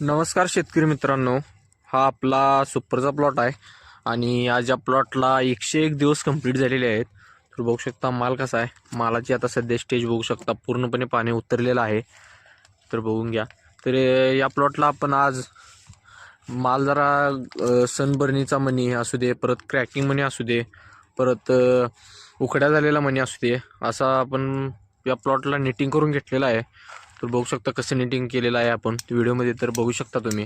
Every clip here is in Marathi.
नमस्कार शेतकरी मित्रांनो. हा आपला सुपरचा प्लॉट आहे आणि आज या प्लॉटला 101 दिवस कंप्लीट झालेले आहेत. तर बघू शकता माल कसा आहे. मालाची आता सध्या स्टेज बघू शकता, पूर्णपणे पाणी उतरलेलं आहे. तर बघून घ्या. तर या प्लॉटला आपण आज माल जरा सनबर्नीचा मनी असू दे, परत क्रॅकिंग मनी असू दे, परत उकड्या झालेला मनी असू दे, असा आपण या प्लॉटला निटिंग करून घेतलेला आहे. तर बघू शकता कसं निटिंग केलेलं आहे आपण व्हिडिओमध्ये, तर बघू शकता तुम्ही.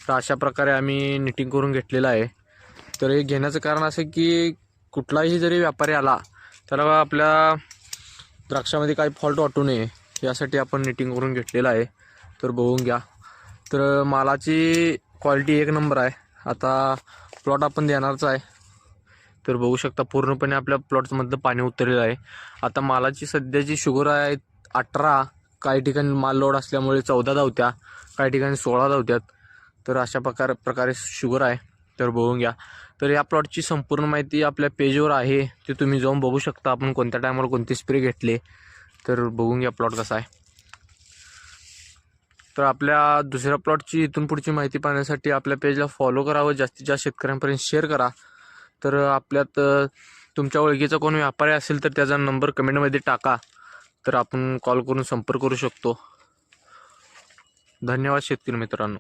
तर अशा प्रकारे आम्ही निटिंग करून घेतलेलं आहे. तर हे घेण्याचं कारण असं की कुठलाही जरी व्यापारी आला त्याला आपल्या द्राक्षामध्ये काही फॉल्ट वाटू नये यासाठी आपण निटिंग करून घेतलेलं आहे. तर बघून घ्या. तर मालाची क्वालिटी एक नंबर आहे. आता प्लॉट आपण देणारच आहे. तर बघू शकता पूर्णपणे आपल्या प्लॉटमधलं पाणी उतरलेलं आहे. आता मालाची सध्याची शुगर आहे 18. काही ठिकाणी माल लोड असल्यामुळे 14 धावत्या, काही ठिकाणी 16 धावत्यात. तर अशा प्रकारे शुगर आहे. तर बघून घ्या. तर या प्लॉटची संपूर्ण माहिती आपल्या पेजवर आहे, ते तुम्ही जाऊन बघू शकता. आपण कोणत्या टायमाला कोणते स्प्रे घेतले. तर बघून घ्या प्लॉट कसा आहे. तर आपल्या दुसऱ्या प्लॉटची इथून पुढची माहिती पाहण्यासाठी आपल्या पेजला फॉलो करावं, जास्तीत जास्त शेतकऱ्यांपर्यंत शेअर करा. तर आपल्यात तुमच्या ओळखीचा कोण व्यापारी असेल तर त्याचा नंबर कमेंटमध्ये टाका, तर आपण कॉल करून संपर्क करू शकतो. धन्यवाद शेतकरी मित्रांनो.